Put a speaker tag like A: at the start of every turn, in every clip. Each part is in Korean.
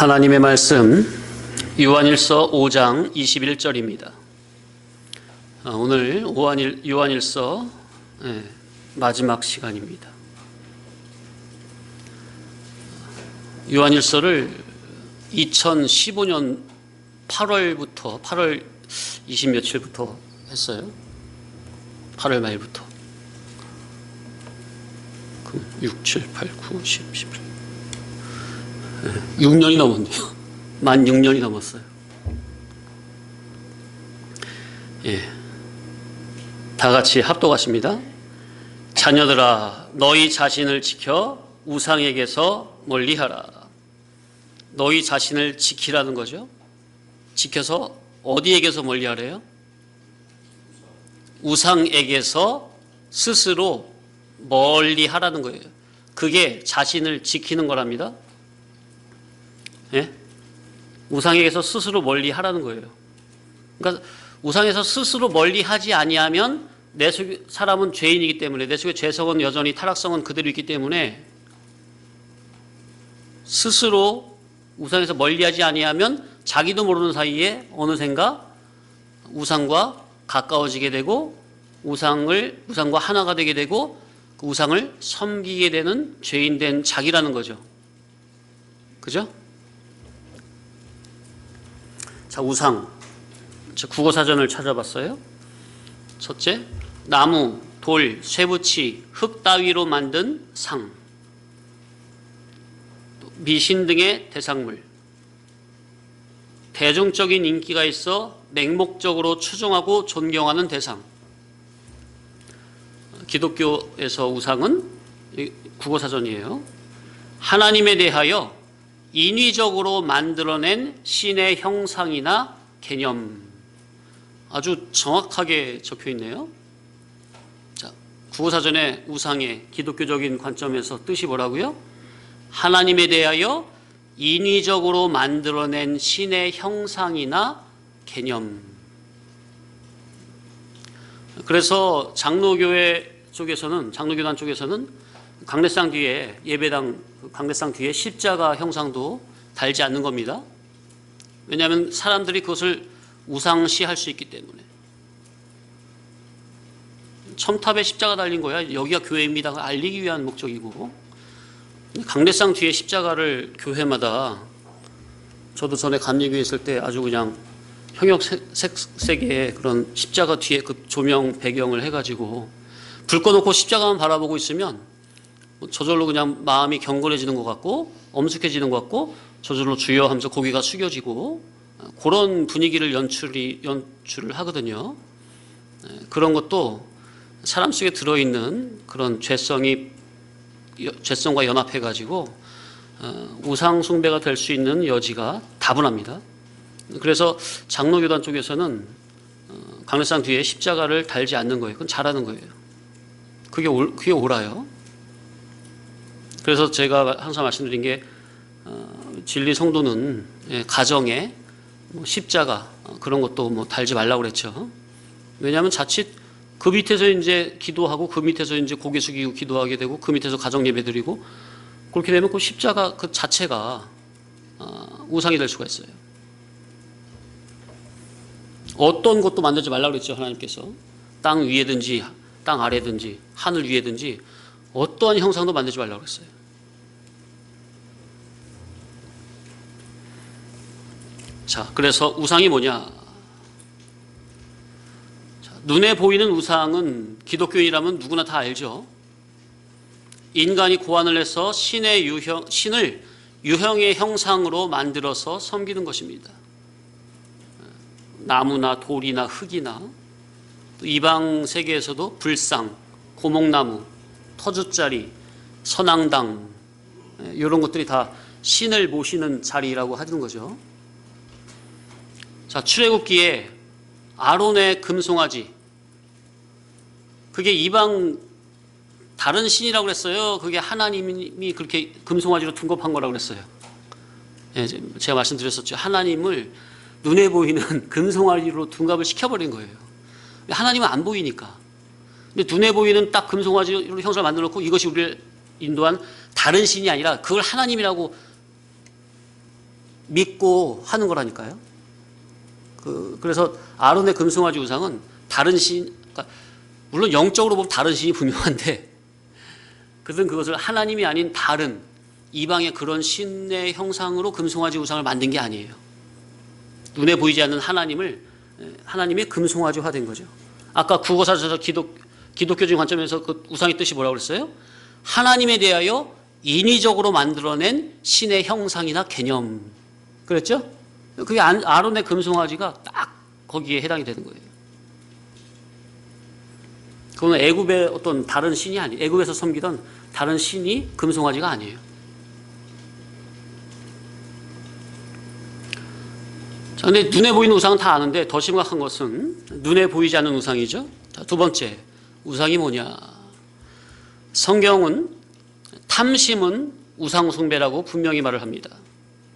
A: 하나님의 말씀 요한일서 5장 21절입니다. 오늘 요한일서 마지막 시간입니다. 요한일서를 2015년 8월 20 며칠부터 했어요. 8월 말부터 6, 7, 8, 9, 10, 11 6년이 넘었네요. 만 6년이 넘었어요. 다 같이 합독하십니다. 자녀들아, 너희 자신을 지켜 우상에게서 멀리하라. 너희 자신을 지키라는 거죠. 지켜서 어디에게서 멀리하래요? 우상에게서 스스로 멀리하라는 거예요. 그게 자신을 지키는 거랍니다. 우상에게서 스스로 멀리하라는 거예요. 그러니까 우상에서 스스로 멀리하지 아니하면 내 속에 사람은 죄인이기 때문에, 내 속에 죄성은 여전히, 타락성은 그대로 있기 때문에 스스로 우상에서 멀리하지 아니하면 자기도 모르는 사이에 어느샌가 우상과 가까워지게 되고 우상과 하나가 되게 되고 그 우상을 섬기게 되는 죄인된 자기라는 거죠. 그죠? 자, 우상. 국어사전을 찾아봤어요. 첫째, 나무, 돌, 쇠붙이, 흙 따위로 만든 상, 미신 등의 대상물, 대중적인 인기가 있어 맹목적으로 추종하고 존경하는 대상. 기독교에서 우상은 국어사전이에요. 하나님에 대하여 인위적으로 만들어낸 신의 형상이나 개념. 아주 정확하게 적혀 있네요. 자, 국어사전의 우상의 기독교적인 관점에서 뜻이 뭐라고요? 하나님에 대하여 인위적으로 만들어낸 신의 형상이나 개념. 그래서 장로교단 쪽에서는 강례상 뒤에, 예배당 강례상 뒤에 십자가 형상도 달지 않는 겁니다. 왜냐하면 사람들이 그것을 우상시할 수 있기 때문에. 첨탑에 십자가 달린 거야, 여기가 교회입니다, 알리기 위한 목적이고, 강례상 뒤에 십자가를 교회마다, 저도 전에 감리교회 있을 때 아주 그냥 형형색색의 그런 십자가 뒤에 그 조명 배경을 해가지고 불 꺼놓고 십자가만 바라보고 있으면 저절로 그냥 마음이 경건해지는 것 같고 엄숙해지는 것 같고 저절로 주여 하면서 고개가 숙여지고 그런 분위기를 연출을 하거든요. 그런 것도 사람 속에 들어있는 그런 죄성과 연합해가지고 우상 숭배가 될 수 있는 여지가 다분합니다. 그래서 장로교단 쪽에서는 강례상 뒤에 십자가를 달지 않는 거예요. 그건 잘하는 거예요. 그게 옳아요. 그래서 제가 항상 말씀드린 게 진리 성도는 가정에 십자가 그런 것도 달지 말라고 그랬죠. 왜냐하면 자칫 그 밑에서 이제 기도하고 그 밑에서 이제 고개 숙이고 기도하게 되고 그 밑에서 가정 예배 드리고 그렇게 되면 그 십자가 그 자체가 우상이 될 수가 있어요. 어떤 것도 만들지 말라고 그랬죠. 하나님께서 땅 위에든지 땅 아래든지 하늘 위에든지 어떠한 형상도 만들지 말라고 그랬어요. 자, 그래서 우상이 뭐냐? 자, 눈에 보이는 우상은 기독교인이라면 누구나 다 알죠. 인간이 고안을 해서 신을 유형의 형상으로 만들어서 섬기는 것입니다. 나무나 돌이나 흙이나 또 이방 세계에서도 불상, 고목나무, 터줏자리, 선앙당 이런 것들이 다 신을 모시는 자리라고 하는 거죠. 자, 출애굽기에 아론의 금송아지, 그게 이방 다른 신이라고 그랬어요. 그게 하나님이 그렇게 금송아지로 둔갑한 거라고 그랬어요. 제가 말씀드렸었죠. 하나님을 눈에 보이는 금송아지로 둔갑을 시켜버린 거예요. 하나님은 안 보이니까. 근데 눈에 보이는 딱 금송아지로 형상을 만들어 놓고 이것이 우리를 인도한 다른 신이 아니라 그걸 하나님이라고 믿고 하는 거라니까요. 그래서 아론의 금송아지 우상은 다른 신, 그러니까 물론 영적으로 보면 다른 신이 분명한데 그들은 그것을 하나님이 아닌 다른 이방의 그런 신의 형상으로 금송아지 우상을 만든 게 아니에요. 눈에 보이지 않는 하나님의 금송아지화 된 거죠. 아까 국어사전에서 기독교적인 관점에서 그 우상의 뜻이 뭐라고 그랬어요? 하나님에 대하여 인위적으로 만들어낸 신의 형상이나 개념. 그랬죠? 그게 아론의 금송아지가 딱 거기에 해당이 되는 거예요. 그건 애굽의 어떤 다른 신이 아니에요. 애굽에서 섬기던 다른 신이 금송아지가 아니에요. 자, 근데 눈에 보이는 우상은 다 아는데 더 심각한 것은 눈에 보이지 않는 우상이죠. 자, 두 번째, 우상이 뭐냐? 성경은 탐심은 우상숭배라고 분명히 말을 합니다.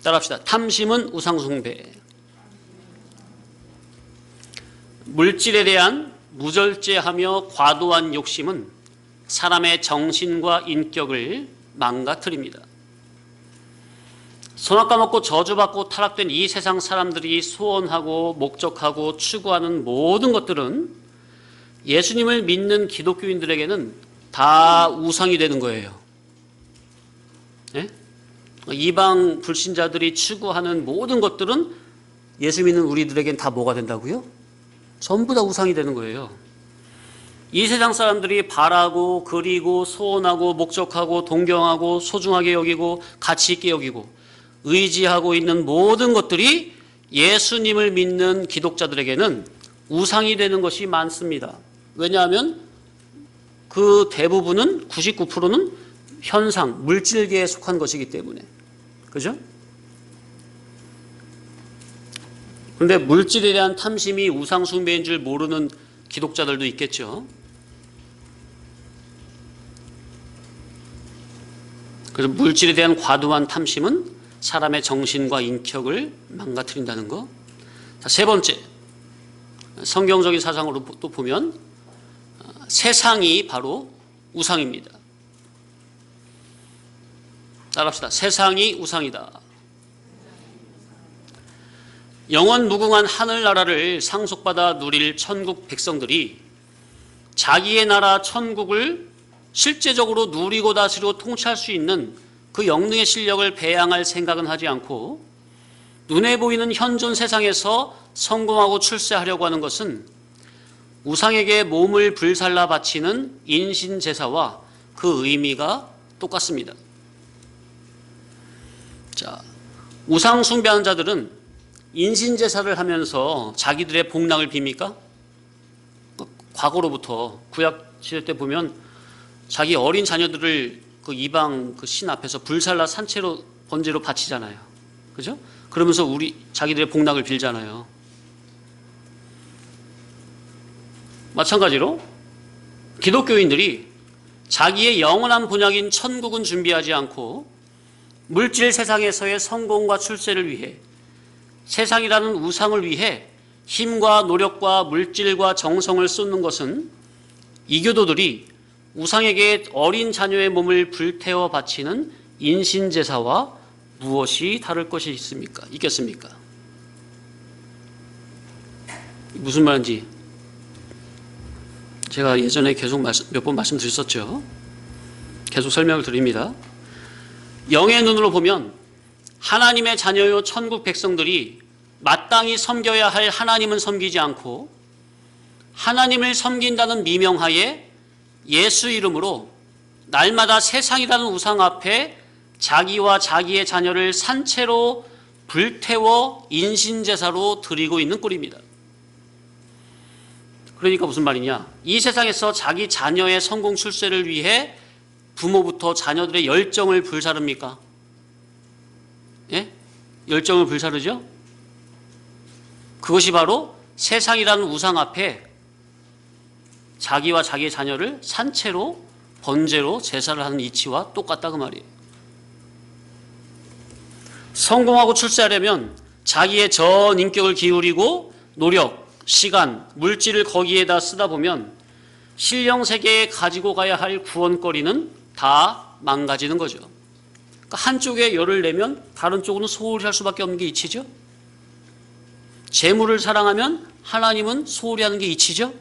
A: 따라합시다. 탐심은 우상숭배. 물질에 대한 무절제하며 과도한 욕심은 사람의 정신과 인격을 망가뜨립니다. 선악과 먹고 저주받고 타락된 이 세상 사람들이 소원하고 목적하고 추구하는 모든 것들은 예수님을 믿는 기독교인들에게는 다 우상이 되는 거예요. 네? 이방 불신자들이 추구하는 모든 것들은 예수 믿는 우리들에겐 다 뭐가 된다고요? 전부 다 우상이 되는 거예요. 이 세상 사람들이 바라고 그리고 소원하고 목적하고 동경하고 소중하게 여기고 가치 있게 여기고 의지하고 있는 모든 것들이 예수님을 믿는 기독자들에게는 우상이 되는 것이 많습니다. 왜냐하면 그 대부분은 99%는 현상, 물질계에 속한 것이기 때문에. 그죠? 그런데 물질에 대한 탐심이 우상 숭배인 줄 모르는 기독자들도 있겠죠. 그래서 물질에 대한 과도한 탐심은 사람의 정신과 인격을 망가뜨린다는 거. 자, 세 번째, 성경적인 사상으로 또 보면 세상이 바로 우상입니다. 따라합시다. 세상이 우상이다. 영원 무궁한 하늘나라를 상속받아 누릴 천국 백성들이 자기의 나라 천국을 실제적으로 누리고 다스리고 통치할 수 있는 그 영능의 실력을 배양할 생각은 하지 않고 눈에 보이는 현존 세상에서 성공하고 출세하려고 하는 것은 우상에게 몸을 불살라 바치는 인신제사와 그 의미가 똑같습니다. 자, 우상 숭배하는 자들은 인신제사를 하면서 자기들의 복락을 빕니까? 과거로부터 구약 시대 때 보면 자기 어린 자녀들을 그 이방 그 신 앞에서 불살라 산채로 번제로 바치잖아요. 그죠? 그러면서 자기들의 복락을 빌잖아요. 마찬가지로 기독교인들이 자기의 영원한 본향인 천국은 준비하지 않고 물질 세상에서의 성공과 출세를 위해 세상이라는 우상을 위해 힘과 노력과 물질과 정성을 쏟는 것은 이교도들이 우상에게 어린 자녀의 몸을 불태워 바치는 인신제사와 무엇이 다를 것이 있겠습니까? 무슨 말인지 제가 예전에 계속 몇 번 말씀드렸었죠. 계속 설명을 드립니다. 영의 눈으로 보면 하나님의 자녀요 천국 백성들이 마땅히 섬겨야 할 하나님은 섬기지 않고 하나님을 섬긴다는 미명하에 예수 이름으로 날마다 세상이라는 우상 앞에 자기와 자기의 자녀를 산채로 불태워 인신제사로 드리고 있는 꼴입니다. 그러니까 무슨 말이냐? 이 세상에서 자기 자녀의 성공 출세를 위해 부모부터 자녀들의 열정을 불사릅니까? 예? 열정을 불사르죠? 그것이 바로 세상이라는 우상 앞에 자기와 자기의 자녀를 산채로 번제로 제사를 하는 이치와 똑같다 그 말이에요. 성공하고 출세하려면 자기의 전 인격을 기울이고 노력, 시간, 물질을 거기에다 쓰다 보면 신령 세계에 가지고 가야 할 구원거리는 다 망가지는 거죠. 한쪽에 열을 내면 다른 쪽은 소홀히 할 수밖에 없는 게 이치죠. 재물을 사랑하면 하나님은 소홀히 하는 게 이치죠.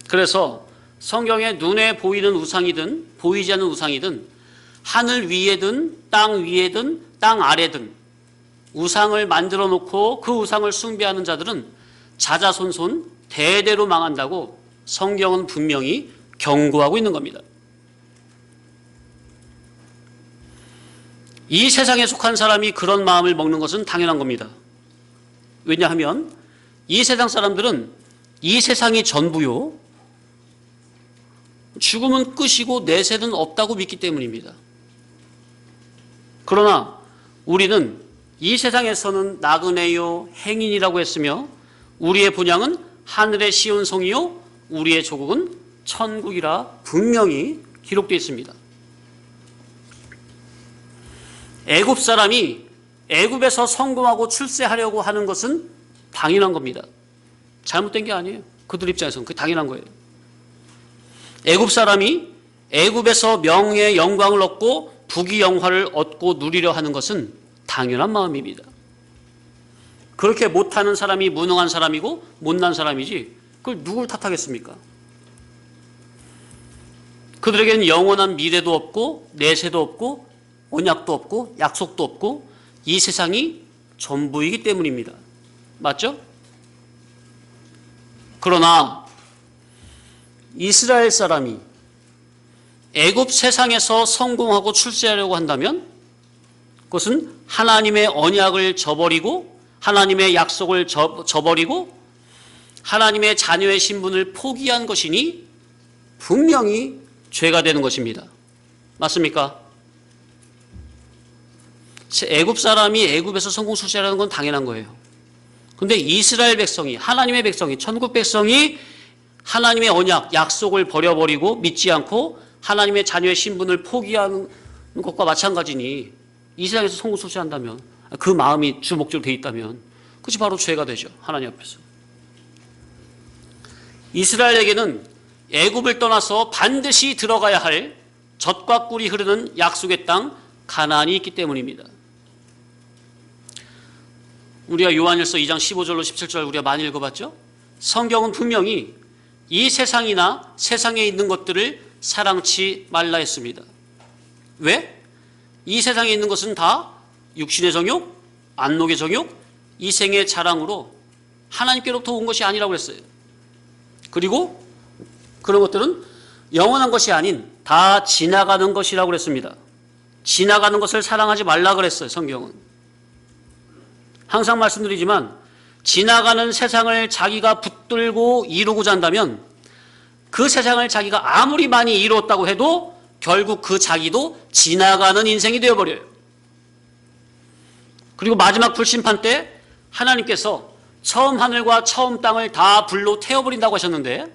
A: 그래서 성경에 눈에 보이는 우상이든 보이지 않는 우상이든 하늘 위에든 땅 위에든 땅 아래든 우상을 만들어 놓고 그 우상을 숭배하는 자들은 자자손손 대대로 망한다고 성경은 분명히 경고하고 있는 겁니다. 이 세상에 속한 사람이 그런 마음을 먹는 것은 당연한 겁니다. 왜냐하면 이 세상 사람들은 이 세상이 전부요, 죽음은 끝이고 내세는 없다고 믿기 때문입니다. 그러나 우리는 이 세상에서는 나그네요 행인이라고 했으며 우리의 본향은 하늘의 시온 성이요 우리의 조국은 천국이라 분명히 기록되어 있습니다. 애굽 사람이 애굽에서 성공하고 출세하려고 하는 것은 당연한 겁니다. 잘못된 게 아니에요. 그들 입장에서는 그게 당연한 거예요. 애굽 사람이 애굽에서 명예 영광을 얻고 부귀 영화를 얻고 누리려 하는 것은 당연한 마음입니다. 그렇게 못하는 사람이 무능한 사람이고 못난 사람이지 그걸 누굴 탓하겠습니까? 그들에게는 영원한 미래도 없고 내세도 없고 언약도 없고 약속도 없고 이 세상이 전부이기 때문입니다. 맞죠? 그러나 이스라엘 사람이 애굽 세상에서 성공하고 출세하려고 한다면 그것은 하나님의 언약을 저버리고 하나님의 약속을 저버리고 하나님의 자녀의 신분을 포기한 것이니 분명히 죄가 되는 것입니다. 맞습니까? 애굽 사람이 애굽에서 성공 출세하는 건 당연한 거예요. 그런데 이스라엘 백성이 하나님의 백성이 천국 백성이 하나님의 언약 약속을 버려버리고 믿지 않고 하나님의 자녀의 신분을 포기하는 것과 마찬가지니 이 세상에서 성공 출세한다면 그 마음이 주 목적으로 되어 있다면 그것이 바로 죄가 되죠. 하나님 앞에서. 이스라엘에게는 애굽을 떠나서 반드시 들어가야 할 젖과 꿀이 흐르는 약속의 땅 가나안이 있기 때문입니다. 우리가 요한일서 2장 15절로 17절 우리가 많이 읽어봤죠? 성경은 분명히 이 세상이나 세상에 있는 것들을 사랑치 말라 했습니다. 왜? 이 세상에 있는 것은 다 육신의 정욕, 안목의 정욕, 이생의 자랑으로 하나님께로부터 온 것이 아니라고 했어요. 그리고 그런 것들은 영원한 것이 아닌 다 지나가는 것이라고 그랬습니다. 지나가는 것을 사랑하지 말라 그랬어요. 성경은. 항상 말씀드리지만 지나가는 세상을 자기가 붙들고 이루고자 한다면 그 세상을 자기가 아무리 많이 이루었다고 해도 결국 그 자기도 지나가는 인생이 되어버려요. 그리고 마지막 불심판 때 하나님께서 처음 하늘과 처음 땅을 다 불로 태워버린다고 하셨는데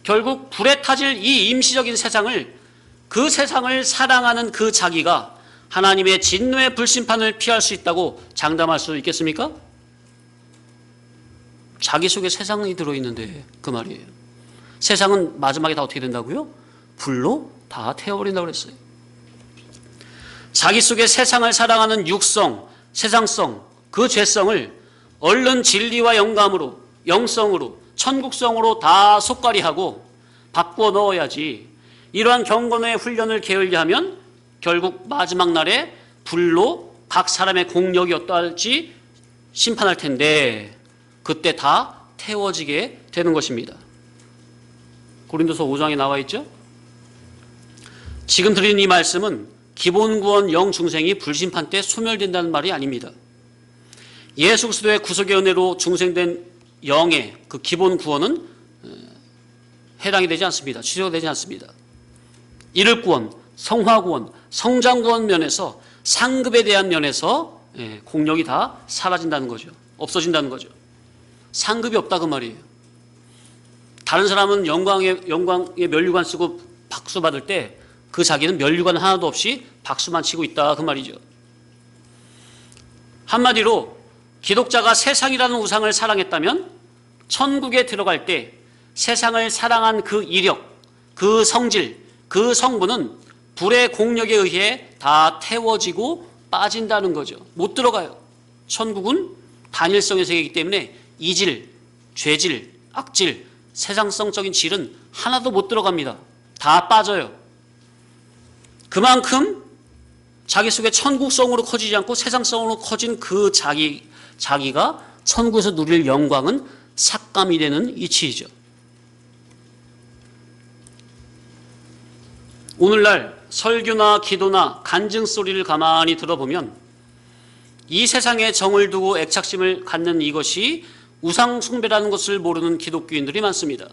A: 결국 불에 타질 이 임시적인 세상을 그 세상을 사랑하는 그 자기가 하나님의 진노의 불심판을 피할 수 있다고 장담할 수 있겠습니까? 자기 속에 세상이 들어있는데 그 말이에요. 세상은 마지막에 다 어떻게 된다고요? 불로 다 태워버린다고 그랬어요. 자기 속에 세상을 사랑하는 육성, 세상성, 그 죄성을 얼른 진리와 영감으로, 영성으로, 천국성으로 다 속가리하고 바꾸어 넣어야지 이러한 경건의 훈련을 게을리하면 결국 마지막 날에 불로 각 사람의 공력이 어떠할지 심판할 텐데 그때 다 태워지게 되는 것입니다. 고린도서 5장에 나와 있죠? 지금 드리는 이 말씀은 기본구원 영중생이 불심판 때 소멸된다는 말이 아닙니다. 예수 그리스도의 구속의 은혜로 중생된 영의 그 기본구원은 해당이 되지 않습니다. 취소가 되지 않습니다. 이를구원, 성화구원, 성장구원 면에서 상급에 대한 면에서 공력이 다 사라진다는 거죠. 없어진다는 거죠. 상급이 없다 그 말이에요. 다른 사람은 영광의 면류관 쓰고 박수 받을 때 그 자기는 면류관 하나도 없이 박수만 치고 있다 그 말이죠. 한마디로 기독자가 세상이라는 우상을 사랑했다면 천국에 들어갈 때 세상을 사랑한 그 이력, 그 성질, 그 성분은 불의 공력에 의해 다 태워지고 빠진다는 거죠. 못 들어가요. 천국은 단일성의 세계이기 때문에 이질, 죄질, 악질, 세상성적인 질은 하나도 못 들어갑니다. 다 빠져요. 그만큼 자기 속에 천국성으로 커지지 않고 세상성으로 커진 그 자기가 천국에서 누릴 영광은 삭감이 되는 이치이죠. 오늘날 설교나 기도나 간증 소리를 가만히 들어보면 이 세상에 정을 두고 애착심을 갖는 이것이 우상 숭배라는 것을 모르는 기독교인들이 많습니다.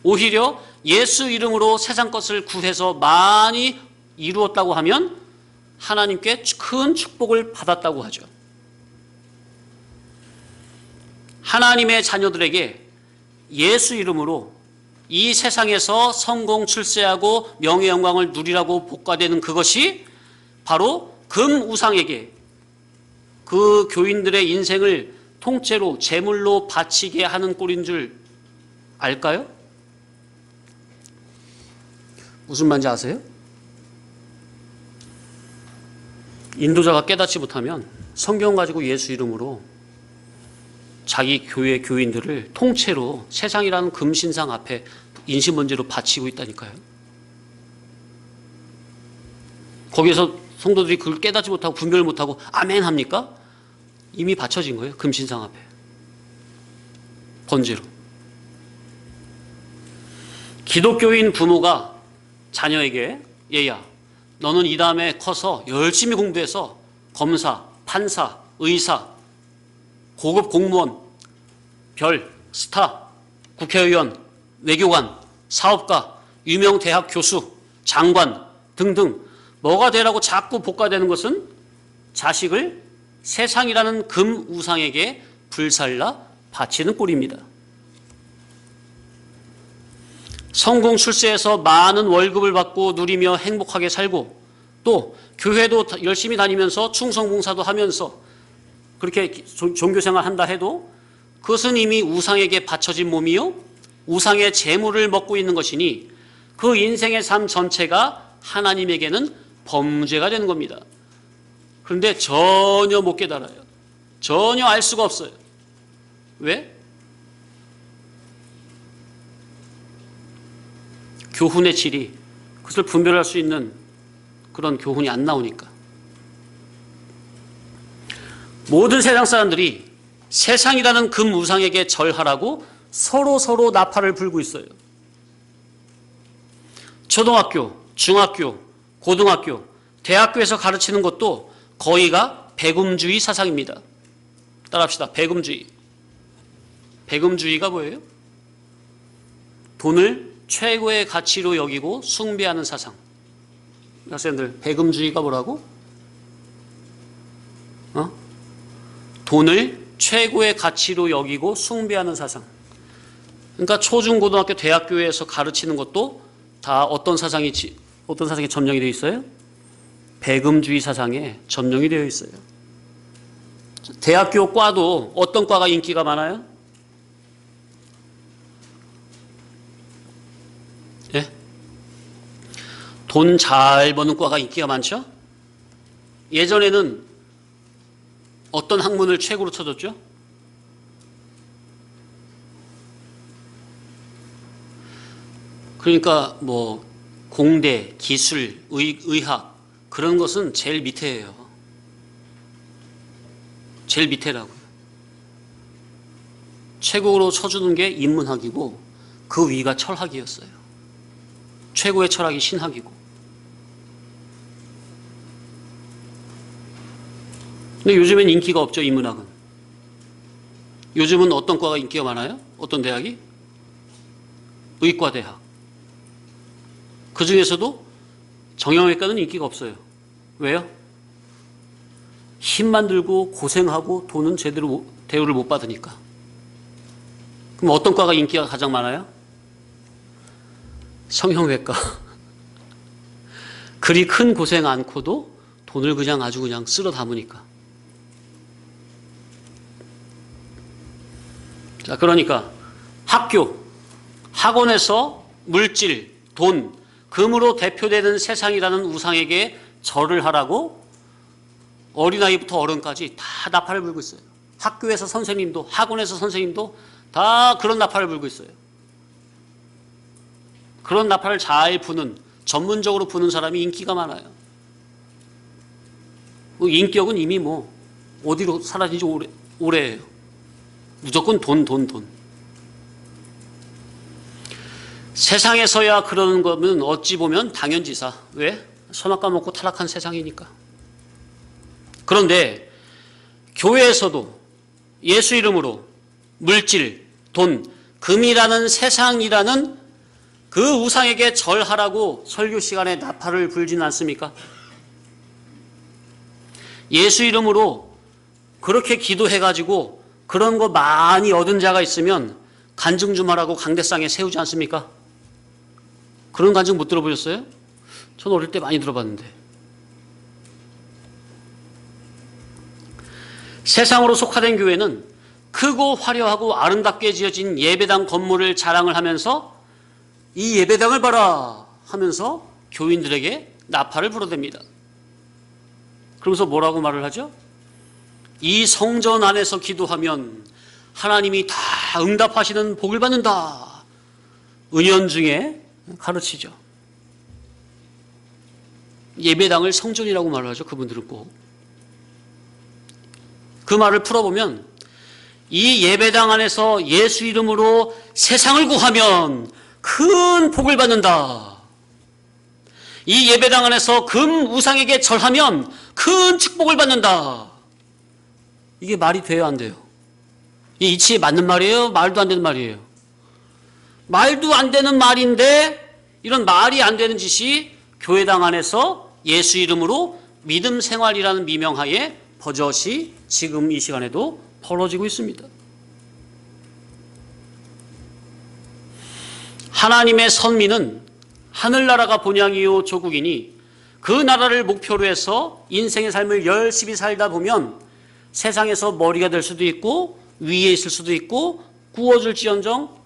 A: 오히려 예수 이름으로 세상 것을 구해서 많이 이루었다고 하면 하나님께 큰 축복을 받았다고 하죠. 하나님의 자녀들에게 예수 이름으로 이 세상에서 성공 출세하고 명예 영광을 누리라고 복과되는 그것이 바로 금우상에게 그 교인들의 인생을 통째로 제물로 바치게 하는 꼴인 줄 알까요? 무슨 말인지 아세요? 인도자가 깨닫지 못하면 성경 가지고 예수 이름으로 자기 교회 교인들을 통째로 세상이라는 금신상 앞에 인신번제로 바치고 있다니까요. 거기에서 성도들이 그걸 깨닫지 못하고 분별을 못하고 아멘 합니까? 이미 바쳐진 거예요. 금신상 앞에. 번제로. 기독교인 부모가 자녀에게 얘야 너는 이 다음에 커서 열심히 공부해서 검사, 판사, 의사, 고급 공무원, 별, 스타, 국회의원, 외교관, 사업가, 유명 대학 교수, 장관 등등 뭐가 되라고 자꾸 복과되는 것은 자식을 세상이라는 금우상에게 불살라 바치는 꼴입니다. 성공 출세해서 많은 월급을 받고 누리며 행복하게 살고 또 교회도 열심히 다니면서 충성봉사도 하면서 그렇게 종교생활 한다 해도 그것은 이미 우상에게 바쳐진 몸이요 우상의 재물을 먹고 있는 것이니 그 인생의 삶 전체가 하나님에게는 범죄가 되는 겁니다. 그런데 전혀 못 깨달아요. 전혀 알 수가 없어요. 왜? 교훈의 질이 그것을 분별할 수 있는 그런 교훈이 안 나오니까. 모든 세상 사람들이 세상이라는 금우상에게 절하라고 서로 나팔을 불고 있어요. 초등학교, 중학교, 고등학교, 대학교에서 가르치는 것도 거의가 배금주의 사상입니다. 따라합시다. 배금주의. 배금주의가 뭐예요? 돈을 최고의 가치로 여기고 숭배하는 사상. 학생들, 배금주의가 뭐라고? 돈을 최고의 가치로 여기고 숭배하는 사상. 그러니까 초중 고등학교 대학교에서 가르치는 것도 다 어떤 사상에 점령이 되어 있어요? 배금주의 사상에 점령이 되어 있어요. 대학교 과도 어떤 과가 인기가 많아요? 예? 돈 잘 버는 과가 인기가 많죠? 예전에는 어떤 학문을 최고로 쳐줬죠? 그러니까 뭐 공대, 기술, 의학 그런 것은 제일 밑에예요. 제일 밑에라고요. 최고로 쳐주는 게 인문학이고 그 위가 철학이었어요. 최고의 철학이 신학이고. 근데 요즘엔 인기가 없죠, 인문학은. 요즘은 어떤 과가 인기가 많아요? 어떤 대학이? 의과대학. 그 중에서도 정형외과는 인기가 없어요. 왜요? 힘만 들고 고생하고 돈은 제대로 대우를 못 받으니까. 그럼 어떤 과가 인기가 가장 많아요? 성형외과. 그리 큰 고생 않고도 돈을 그냥 아주 그냥 쓸어 담으니까. 자, 그러니까 학교, 학원에서 물질, 돈, 금으로 대표되는 세상이라는 우상에게 절을 하라고 어린아이부터 어른까지 다 나팔을 불고 있어요. 학교에서 선생님도, 학원에서 선생님도 다 그런 나팔을 불고 있어요. 그런 나팔을 잘 부는, 전문적으로 부는 사람이 인기가 많아요. 인격은 이미 어디로 사라진 지 오래예요. 무조건 돈. 세상에서야 그러는 거면 어찌 보면 당연지사. 왜? 선악과 먹고 타락한 세상이니까. 그런데 교회에서도 예수 이름으로 물질, 돈, 금이라는 세상이라는 그 우상에게 절하라고 설교 시간에 나팔을 불지는 않습니까? 예수 이름으로 그렇게 기도해가지고 그런 거 많이 얻은 자가 있으면 간증 좀 하라고 강대상에 세우지 않습니까? 그런 간증 못 들어보셨어요? 전 어릴 때 많이 들어봤는데. 세상으로 속화된 교회는 크고 화려하고 아름답게 지어진 예배당 건물을 자랑을 하면서 이 예배당을 봐라 하면서 교인들에게 나팔을 불어댑니다. 그러면서 뭐라고 말을 하죠? 이 성전 안에서 기도하면 하나님이 다 응답하시는 복을 받는다. 은연중에 가르치죠. 예배당을 성전이라고 말을 하죠. 그분들은 꼭. 그 말을 풀어보면 이 예배당 안에서 예수 이름으로 세상을 구하면 큰 복을 받는다. 이 예배당 안에서 금 우상에게 절하면 큰 축복을 받는다. 이게 말이 돼요, 안 돼요? 이 이치에 맞는 말이에요? 말도 안 되는 말이에요? 말도 안 되는 말인데 이런 말이 안 되는 짓이 교회당 안에서 예수 이름으로 믿음 생활이라는 미명하에 버젓이 지금 이 시간에도 벌어지고 있습니다. 하나님의 선민은 하늘나라가 본향이요 조국이니 그 나라를 목표로 해서 인생의 삶을 열심히 살다 보면 세상에서 머리가 될 수도 있고 위에 있을 수도 있고 구워줄지언정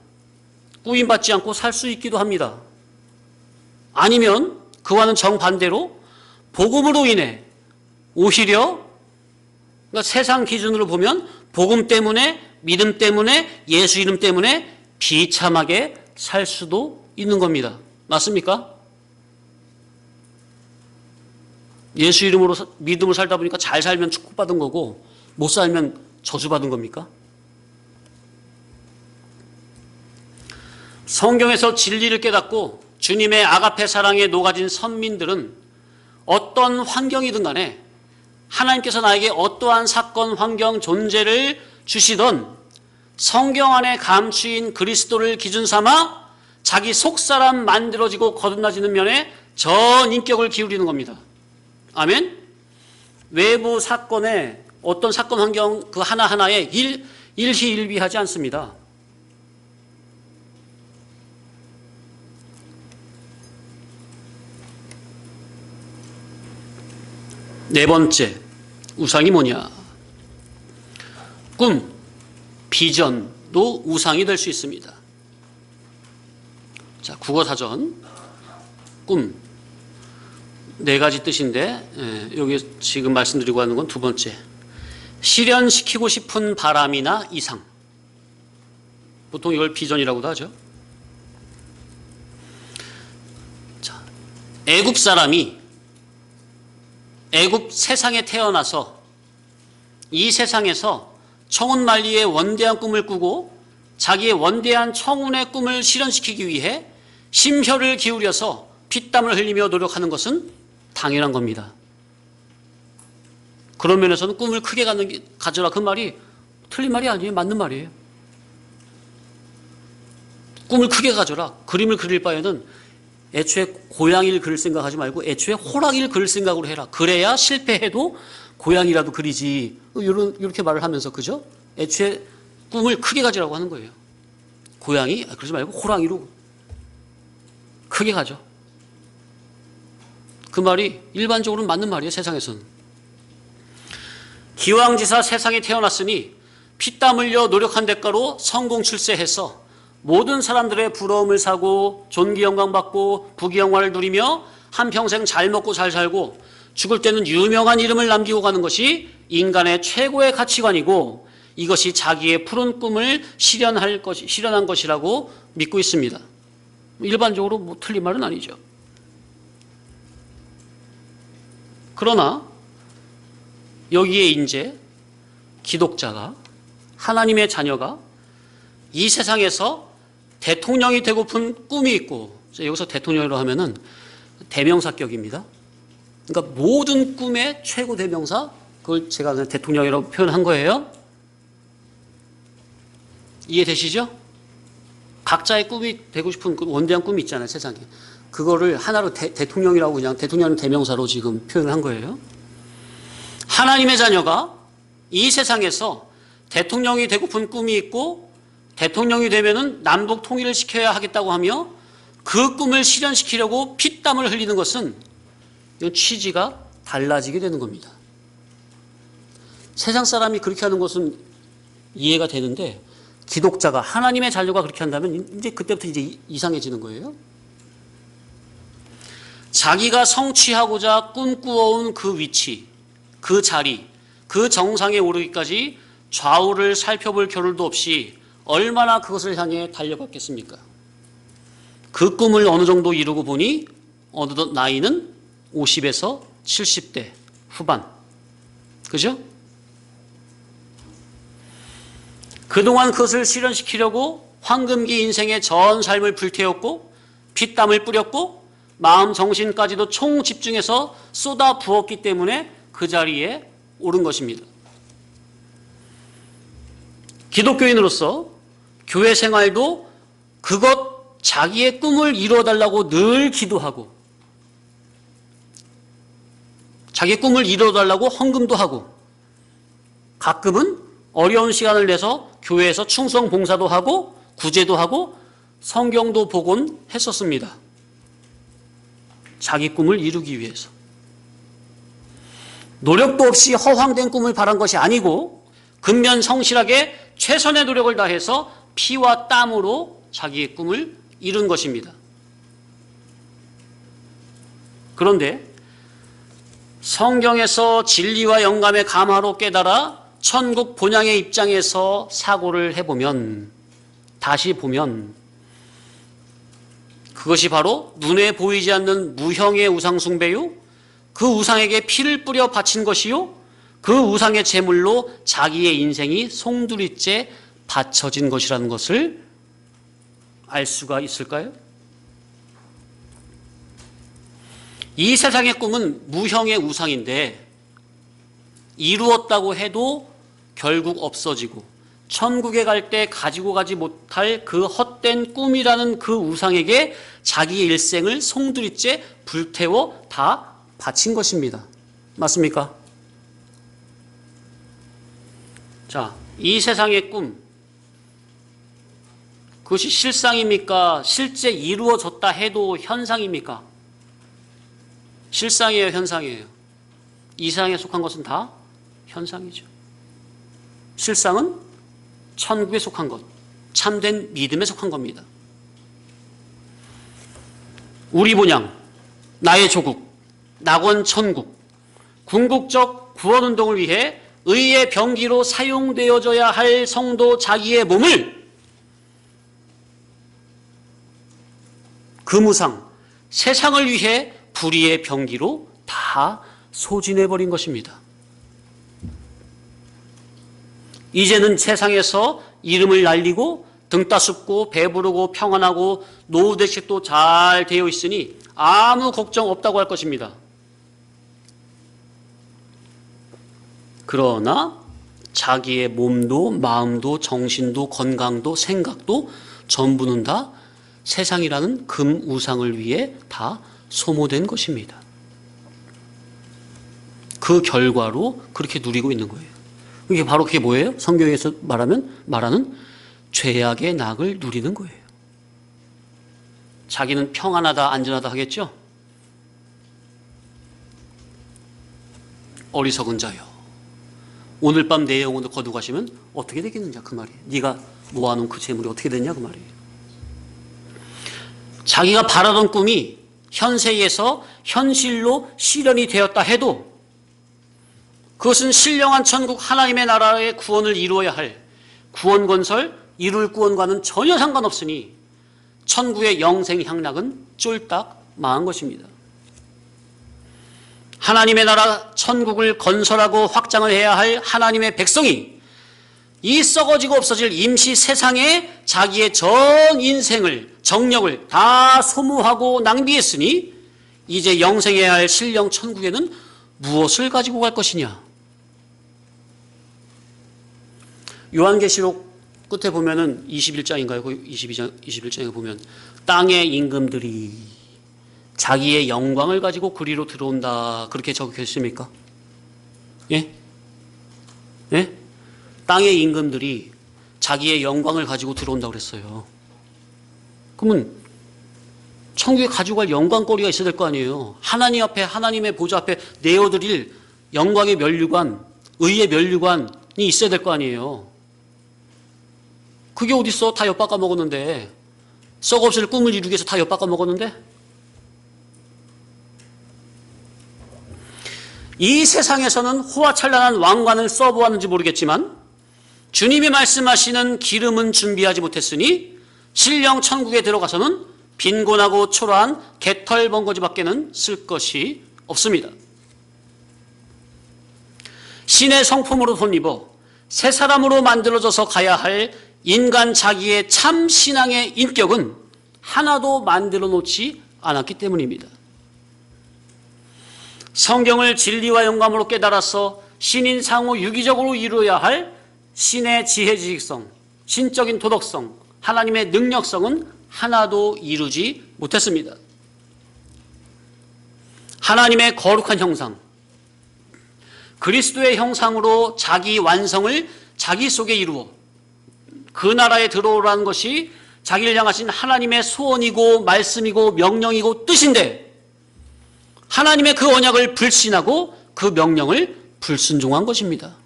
A: 꾸임받지 않고 살 수 있기도 합니다. 아니면 그와는 정반대로 복음으로 인해 오히려 그러니까 세상 기준으로 보면 복음 때문에 믿음 때문에 예수 이름 때문에 비참하게 살 수도 있는 겁니다. 맞습니까? 예수 이름으로 믿음을 살다 보니까 잘 살면 축복받은 거고 못 살면 저주받은 겁니까? 성경에서 진리를 깨닫고 주님의 아가페 사랑에 녹아진 선민들은 어떤 환경이든 간에 하나님께서 나에게 어떠한 사건, 환경, 존재를 주시던 성경 안에 감추인 그리스도를 기준 삼아 자기 속사람 만들어지고 거듭나지는 면에 전 인격을 기울이는 겁니다. 아멘? 외부 사건에 어떤 사건, 환경 그 하나하나에 일희일비하지 않습니다. 네 번째, 우상이 뭐냐? 꿈, 비전도 우상이 될 수 있습니다. 자, 국어사전, 꿈. 네 가지 뜻인데, 여기 지금 말씀드리고 하는 건 두 번째. 실현시키고 싶은 바람이나 이상. 보통 이걸 비전이라고도 하죠. 자, 애굽 사람이 애굽 세상에 태어나서 이 세상에서 청운만리의 원대한 꿈을 꾸고 자기의 원대한 청운의 꿈을 실현시키기 위해 심혈을 기울여서 피땀을 흘리며 노력하는 것은 당연한 겁니다. 그런 면에서는 꿈을 크게 가져라 그 말이 틀린 말이 아니에요. 맞는 말이에요. 꿈을 크게 가져라. 그림을 그릴 바에는 애초에 고양이를 그릴 생각하지 말고 애초에 호랑이를 그릴 생각으로 해라. 그래야 실패해도 고양이라도 그리지. 이렇게 말을 하면서 그죠? 애초에 꿈을 크게 가지라고 하는 거예요. 고양이? 그러지 말고 호랑이로 크게 가져. 그 말이 일반적으로는 맞는 말이에요. 세상에서는. 기왕지사 세상에 태어났으니 피땀 흘려 노력한 대가로 성공 출세해서 모든 사람들의 부러움을 사고 존귀 영광받고 부귀영화를 누리며 한평생 잘 먹고 잘 살고 죽을 때는 유명한 이름을 남기고 가는 것이 인간의 최고의 가치관이고 이것이 자기의 푸른 꿈을 실현한 것이라고 믿고 있습니다. 일반적으로 뭐 틀린 말은 아니죠. 그러나 여기에 이제 기독자가 하나님의 자녀가 이 세상에서 대통령이 되고픈 꿈이 있고 여기서 대통령이라고 하면은 대명사격입니다. 그러니까 모든 꿈의 최고 대명사 그걸 제가 그냥 대통령이라고 표현한 거예요. 이해되시죠? 각자의 꿈이 되고 싶은 원대한 꿈이 있잖아요, 세상에. 그거를 하나로 대통령이라고 그냥 대통령 대명사로 지금 표현을 한 거예요. 하나님의 자녀가 이 세상에서 대통령이 되고픈 꿈이 있고 대통령이 되면은 남북 통일을 시켜야 하겠다고 하며 그 꿈을 실현시키려고 피땀을 흘리는 것은 이 취지가 달라지게 되는 겁니다. 세상 사람이 그렇게 하는 것은 이해가 되는데 기독자가 하나님의 자녀가 그렇게 한다면 이제 그때부터 이제 이상해지는 거예요. 자기가 성취하고자 꿈꾸어온 그 위치, 그 자리, 그 정상에 오르기까지 좌우를 살펴볼 겨를도 없이 얼마나 그것을 향해 달려갔겠습니까? 그 꿈을 어느 정도 이루고 보니 어느덧 나이는 50에서 70대 후반. 그죠? 그동안 그것을 실현시키려고 황금기 인생의 전 삶을 불태웠고 피땀을 뿌렸고 마음 정신까지도 총집중해서 쏟아 부었기 때문에 그 자리에 오른 것입니다. 기독교인으로서 교회 생활도 그것 자기의 꿈을 이루어달라고 늘 기도하고 자기의 꿈을 이루어달라고 헌금도 하고 가끔은 어려운 시간을 내서 교회에서 충성 봉사도 하고 구제도 하고 성경도 보곤 했었습니다. 자기 꿈을 이루기 위해서. 노력도 없이 허황된 꿈을 바란 것이 아니고 근면 성실하게 최선의 노력을 다해서 피와 땀으로 자기의 꿈을 이룬 것입니다. 그런데 성경에서 진리와 영감의 감화로 깨달아 천국 본향의 입장에서 사고를 해보면 다시 보면 그것이 바로 눈에 보이지 않는 무형의 우상 숭배요 그 우상에게 피를 뿌려 바친 것이요 그 우상의 제물로 자기의 인생이 송두리째 바쳐진 것이라는 것을 알 수가 있을까요? 이 세상의 꿈은 무형의 우상인데 이루었다고 해도 결국 없어지고 천국에 갈 때 가지고 가지 못할 그 헛된 꿈이라는 그 우상에게 자기의 일생을 송두리째 불태워 다 바친 것입니다. 맞습니까? 자, 이 세상의 꿈 그것이 실상입니까? 실제 이루어졌다 해도 현상입니까? 실상이에요, 현상이에요? 이 세상에 속한 것은 다 현상이죠. 실상은 천국에 속한 것, 참된 믿음에 속한 겁니다. 우리 본향, 나의 조국, 낙원 천국, 궁극적 구원운동을 위해 의의 병기로 사용되어져야 할 성도 자기의 몸을 금우상, 세상을 위해 불의의 병기로 다 소진해버린 것입니다. 이제는 세상에서 이름을 날리고 등 따숩고 배부르고 평안하고 노후 대책도 잘 되어 있으니 아무 걱정 없다고 할 것입니다. 그러나 자기의 몸도 마음도 정신도 건강도 생각도 전부는 다 세상이라는 금우상을 위해 다 소모된 것입니다. 그 결과로 그렇게 누리고 있는 거예요. 이게 바로 그게 뭐예요? 성경에서 말하는 죄악의 낙을 누리는 거예요. 자기는 평안하다 안전하다 하겠죠? 어리석은 자여 오늘 밤 내 영혼을 거두가시면 어떻게 되겠느냐 그 말이에요. 네가 모아놓은 그 재물이 어떻게 됐냐 그 말이에요. 자기가 바라던 꿈이 현세에서 현실로 실현이 되었다 해도 그것은 신령한 천국 하나님의 나라의 구원을 이루어야 할 구원 건설, 이룰 구원과는 전혀 상관없으니 천국의 영생 향락은 쫄딱 망한 것입니다. 하나님의 나라 천국을 건설하고 확장을 해야 할 하나님의 백성이 이 썩어지고 없어질 임시 세상에 자기의 전 인생을, 정력을 다 소모하고 낭비했으니 이제 영생해야 할 신령 천국에는 무엇을 가지고 갈 것이냐? 요한계시록 끝에 보면은 21장인가요? 21장에 보면 땅의 임금들이 자기의 영광을 가지고 그리로 들어온다. 그렇게 적혀 있습니까? 예? 예? 땅의 임금들이 자기의 영광을 가지고 들어온다고 그랬어요. 그러면 천국에 가지고 갈 영광거리가 있어야 될 거 아니에요. 하나님 앞에, 하나님의 보좌 앞에 내어드릴 영광의 면류관, 의의 면류관이 있어야 될 거 아니에요. 그게 어딨어? 다 엿바꿔 먹었는데. 썩 없을 꿈을 이루기 위해서 다 엿바꿔 먹었는데. 이 세상에서는 호화찬란한 왕관을 써보았는지 모르겠지만 주님이 말씀하시는 기름은 준비하지 못했으니 신령 천국에 들어가서는 빈곤하고 초라한 개털 번거지밖에는 쓸 것이 없습니다. 신의 성품으로 덧입어 새 사람으로 만들어져서 가야 할 인간 자기의 참 신앙의 인격은 하나도 만들어 놓지 않았기 때문입니다. 성경을 진리와 영감으로 깨달아서 신인 상호 유기적으로 이루어야 할 신의 지혜 지식성, 신적인 도덕성, 하나님의 능력성은 하나도 이루지 못했습니다. 하나님의 거룩한 형상, 그리스도의 형상으로 자기 완성을 자기 속에 이루어 그 나라에 들어오라는 것이 자기를 향하신 하나님의 소원이고 말씀이고 명령이고 뜻인데 하나님의 그 언약을 불신하고 그 명령을 불순종한 것입니다.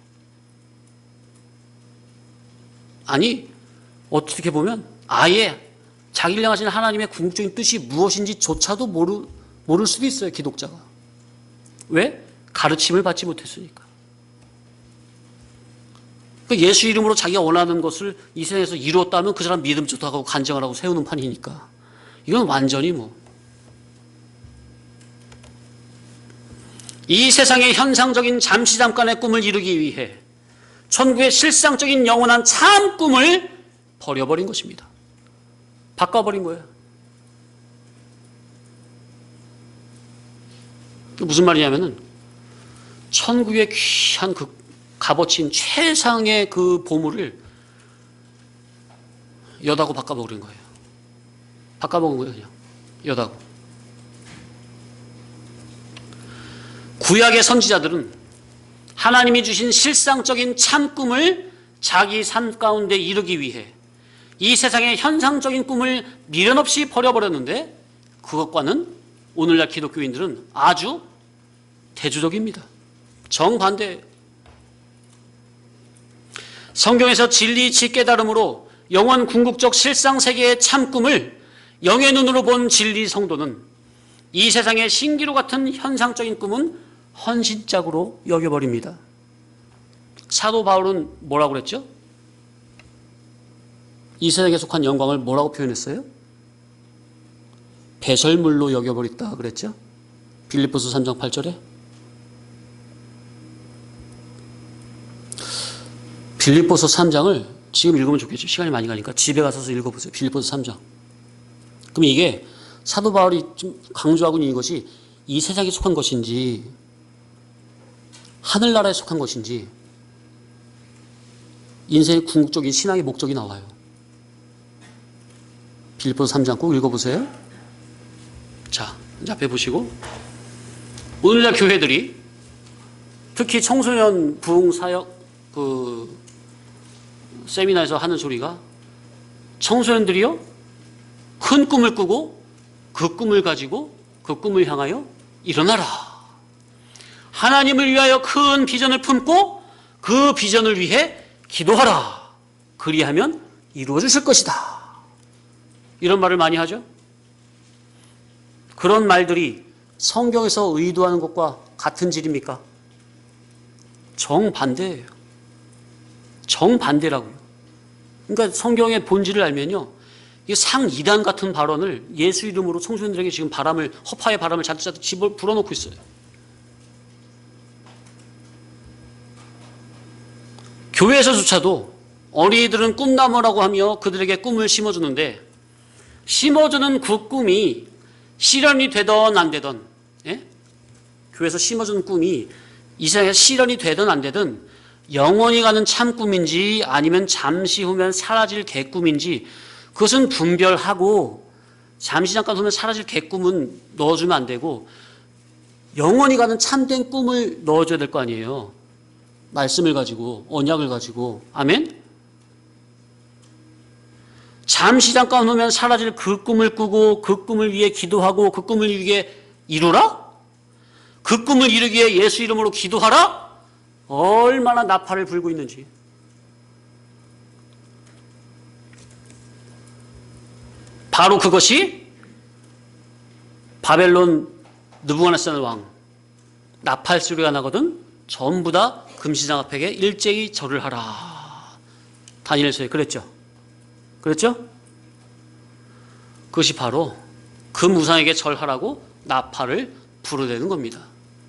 A: 아니, 어떻게 보면 아예 자기를 향하신 하나님의 궁극적인 뜻이 무엇인지조차도 모를 수도 있어요, 기독자가. 왜? 가르침을 받지 못했으니까. 예수 이름으로 자기가 원하는 것을 이 세상에서 이루었다면 그 사람 믿음 좋다고 간증을 하고 세우는 판이니까. 이건 완전히 이 세상의 현상적인 잠시 잠깐의 꿈을 이루기 위해 천국의 실상적인 영원한 참 꿈을 버려버린 것입니다. 바꿔버린 거예요. 무슨 말이냐면은 천국의 귀한 그 값어치인 최상의 그 보물을 여다고 바꿔버린 거예요. 바꿔먹은 거예요, 그냥. 여다고. 구약의 선지자들은 하나님이 주신 실상적인 참 꿈을 자기 삶 가운데 이루기 위해 이 세상의 현상적인 꿈을 미련 없이 버려버렸는데 그것과는 오늘날 기독교인들은 아주 대조적입니다. 정반대예요. 성경에서 진리이치 깨달음으로 영원 궁극적 실상세계의 참 꿈을 영의 눈으로 본 진리 성도는 이 세상의 신기루 같은 현상적인 꿈은 헌신짝으로 여겨버립니다. 사도 바울은 뭐라고 그랬죠? 이 세상에 속한 영광을 뭐라고 표현했어요? 배설물로 여겨버렸다 그랬죠? 빌립보서 3장 8절에. 빌립보서 3장을 지금 읽으면 좋겠죠. 시간이 많이 가니까 집에 가서 읽어보세요. 빌립보서 3장. 그럼 이게 사도 바울이 좀 강조하고 있는 것이 이 세상에 속한 것인지 하늘나라에 속한 것인지 인생의 궁극적인 신앙의 목적이 나와요. 빌립보서 3장 꼭 읽어보세요. 자, 이제 앞에 보시고 오늘날 교회들이 특히 청소년 부흥 사역 세미나에서 하는 소리가 청소년들이요 큰 꿈을 꾸고 그 꿈을 가지고 그 꿈을 향하여 일어나라. 하나님을 위하여 큰 비전을 품고 그 비전을 위해 기도하라. 그리하면 이루어질 것이다. 이런 말을 많이 하죠. 그런 말들이 성경에서 의도하는 것과 같은 질입니까? 정반대예요. 정반대라고요. 그러니까 성경의 본질을 알면요, 이게 상이단 같은 발언을 예수 이름으로 청소년들에게 지금 허파의 바람을 잔뜩 집어 불어넣고 있어요. 교회에서조차도 어린이들은 꿈나무라고 하며 그들에게 꿈을 심어주는데, 심어주는 그 꿈이 실현이 되던 안 되던, 예? 교회에서 심어주는 꿈이 이 세상에 실현이 되든 안 되든 영원히 가는 참 꿈인지 아니면 잠시 후면 사라질 개꿈인지 그것은 분별하고, 잠시 잠깐 후면 사라질 개꿈은 넣어주면 안 되고 영원히 가는 참된 꿈을 넣어줘야 될 거 아니에요. 말씀을 가지고, 언약을 가지고. 아멘? 잠시 잠깐 후면 사라질 그 꿈을 꾸고 그 꿈을 위해 기도하고 그 꿈을 위해 이루라? 그 꿈을 이루기 위해 예수 이름으로 기도하라? 얼마나 나팔을 불고 있는지. 바로 그것이 바벨론 느부갓네살 왕, 나팔 소리가 나거든 전부 다 금시장 앞에 일제히 절을 하라. 다니엘서에 그랬죠. 그랬죠? 그것이 바로 그 무상에게 절하라고 나팔을 불어대는 겁니다.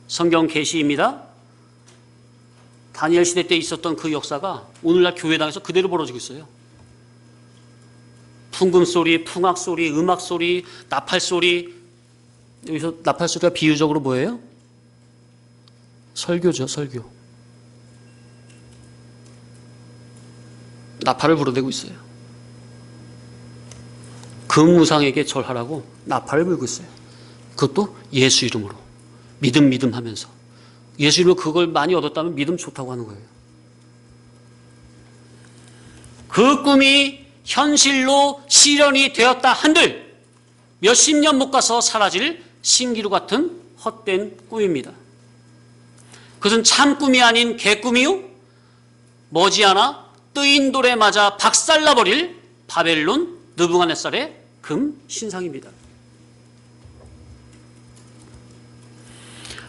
A: 성경 계시입니다. 다니엘 시대 때 있었던 그 역사가 오늘날 교회당에서 그대로 벌어지고 있어요. 풍금 소리, 풍악 소리, 음악 소리, 나팔 소리. 여기서 나팔 소리가 비유적으로 뭐예요? 설교죠, 설교. 나팔을 불어대고 있어요. 금무상에게 절하라고 나팔을 불고 있어요. 그것도 예수 이름으로. 믿음 하면서. 예수 이름으로 그걸 많이 얻었다면 믿음 좋다고 하는 거예요. 그 꿈이 현실로 실현이 되었다 한들 몇십 년 못 가서 사라질 신기루 같은 헛된 꿈입니다. 그것은 참 꿈이 아닌 개꿈이요, 머지않아 뜨인 돌에 맞아 박살나버릴 바벨론 느부갓네살의 금 신상입니다.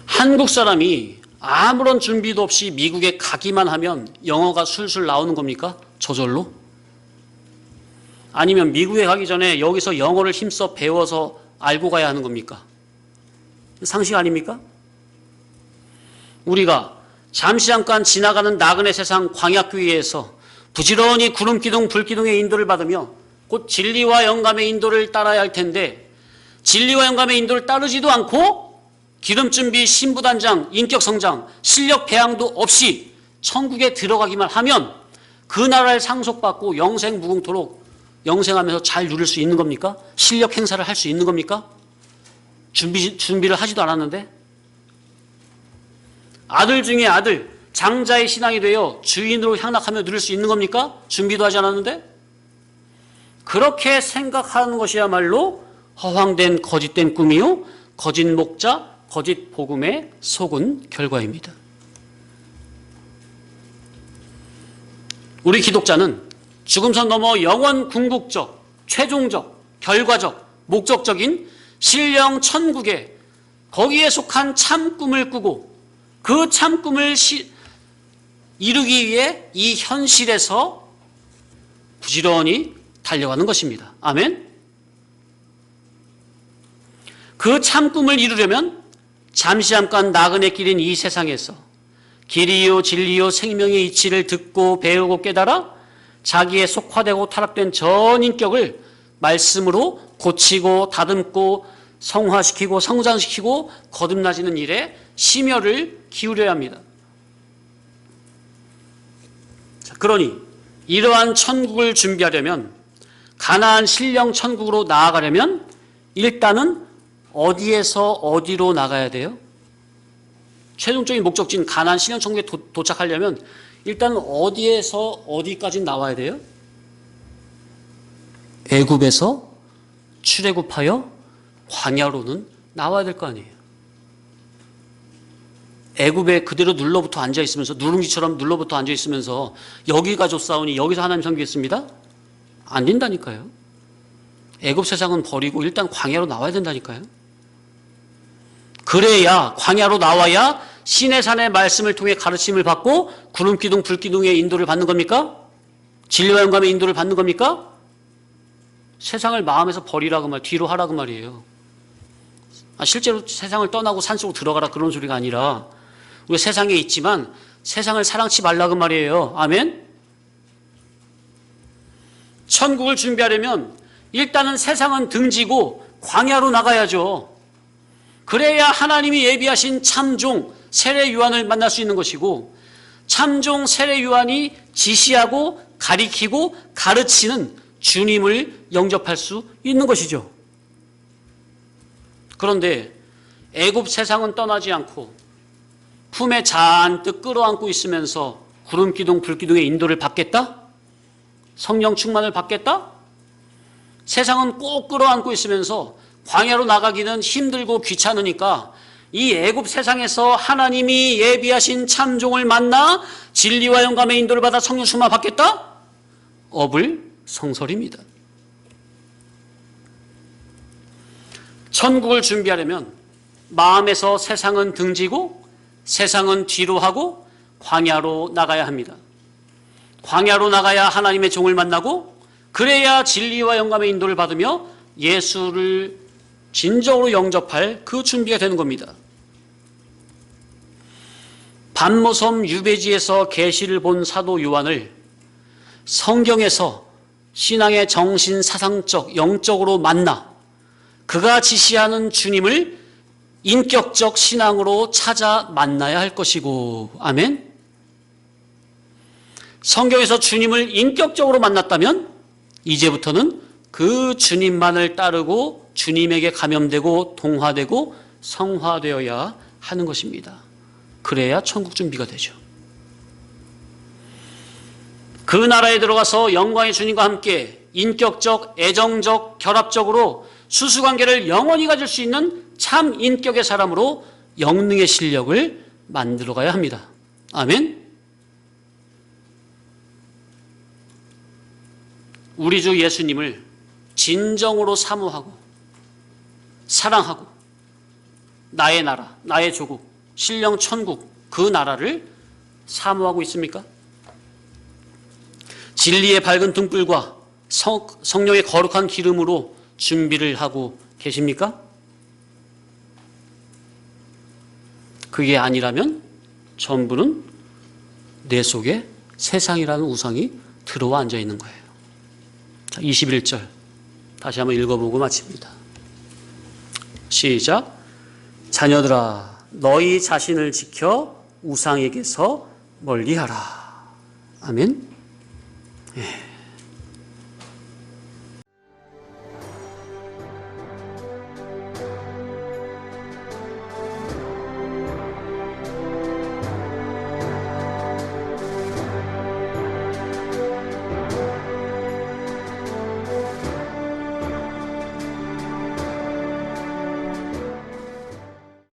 A: 한국 사람이 아무런 준비도 없이 미국에 가기만 하면 영어가 술술 나오는 겁니까? 저절로? 아니면 미국에 가기 전에 여기서 영어를 힘써 배워서 알고 가야 하는 겁니까? 상식 아닙니까? 우리가 잠시 잠깐 지나가는 나그네 세상 광야교회에서 부지런히 구름기둥 불기둥의 인도를 받으며 곧 진리와 영감의 인도를 따라야 할 텐데, 진리와 영감의 인도를 따르지도 않고 기름준비, 신부단장, 인격성장, 실력 배양도 없이 천국에 들어가기만 하면 그 나라를 상속받고 영생 무궁토록 영생하면서 잘 누릴 수 있는 겁니까? 실력 행사를 할 수 있는 겁니까? 준비를 하지도 않았는데? 아들 중에 아들, 장자의 신앙이 되어 주인으로 향락하며 누릴 수 있는 겁니까? 준비도 하지 않았는데? 그렇게 생각하는 것이야말로 허황된 거짓된 꿈이요, 거짓 목자, 거짓 복음에 속은 결과입니다. 우리 기독자는 죽음선 넘어 영원 궁극적, 최종적, 결과적, 목적적인 신령 천국에 거기에 속한 참 꿈을 꾸고 그 참 꿈을 이루기 위해 이 현실에서 부지런히 달려가는 것입니다. 아멘? 그 참 꿈을 이루려면 잠시 잠깐 나그네 길인 이 세상에서 길이요 진리요 생명의 이치를 듣고 배우고 깨달아 자기의 속화되고 타락된 전인격을 말씀으로 고치고 다듬고 성화시키고 성장시키고 거듭나지는 일에 심혈을 기울여야 합니다. 자, 그러니 이러한 천국을 준비하려면, 가나안 신령 천국으로 나아가려면 일단은 어디에서 어디로 나가야 돼요? 최종적인 목적지인 가나안 신령 천국에 도착하려면 일단 어디에서 어디까지 나와야 돼요? 애굽에서 출애굽하여 광야로는 나와야 될 거 아니에요. 애굽에 그대로 눌러붙어 앉아 있으면서, 누룽지처럼 눌러붙어 앉아 있으면서 여기가 좋사오니 여기서 하나님 섬기겠습니다? 안 된다니까요. 애굽 세상은 버리고 일단 광야로 나와야 된다니까요. 그래야 광야로 나와야 시내산의 말씀을 통해 가르침을 받고 구름기둥 불기둥의 인도를 받는 겁니까? 진리와 영감의 인도를 받는 겁니까? 세상을 마음에서 버리라고 뒤로 하라고 말이에요. 실제로 세상을 떠나고 산속으로 들어가라 그런 소리가 아니라 우리가 세상에 있지만 세상을 사랑치 말라고 말이에요. 아멘? 천국을 준비하려면 일단은 세상은 등지고 광야로 나가야죠. 그래야 하나님이 예비하신 참종 세례 요한을 만날 수 있는 것이고 참종 세례 요한이 지시하고 가리키고 가르치는 주님을 영접할 수 있는 것이죠. 그런데 애굽 세상은 떠나지 않고 품에 잔뜩 끌어안고 있으면서 구름기둥 불기둥의 인도를 받겠다? 성령 충만을 받겠다? 세상은 꼭 끌어안고 있으면서 광야로 나가기는 힘들고 귀찮으니까 이 애굽 세상에서 하나님이 예비하신 참종을 만나 진리와 영감의 인도를 받아 성령 충만 받겠다? 어불성설입니다. 천국을 준비하려면 마음에서 세상은 등지고 세상은 뒤로 하고 광야로 나가야 합니다. 광야로 나가야 하나님의 종을 만나고 그래야 진리와 영감의 인도를 받으며 예수를 진정으로 영접할 그 준비가 되는 겁니다. 반모섬 유배지에서 계시를 본 사도 요한을 성경에서 신앙의 정신 사상적 영적으로 만나 그가 지시하는 주님을 인격적 신앙으로 찾아 만나야 할 것이고 아멘. 성경에서 주님을 인격적으로 만났다면 이제부터는 그 주님만을 따르고 주님에게 감염되고 동화되고 성화되어야 하는 것입니다. 그래야 천국 준비가 되죠. 그 나라에 들어가서 영광의 주님과 함께 인격적, 애정적, 결합적으로 수수관계를 영원히 가질 수 있는 참 인격의 사람으로 영능의 실력을 만들어가야 합니다. 아멘. 우리 주 예수님을 진정으로 사모하고 사랑하고 나의 나라, 나의 조국, 신령 천국 그 나라를 사모하고 있습니까? 진리의 밝은 등불과 성령의 거룩한 기름으로 준비를 하고 계십니까? 그게 아니라면 전부는 내 속에 세상이라는 우상이 들어와 앉아 있는 거예요. 21절 다시 한번 읽어보고 마칩니다. 시작. 자녀들아 너희 자신을 지켜 우상에게서 멀리하라. 아멘. 예.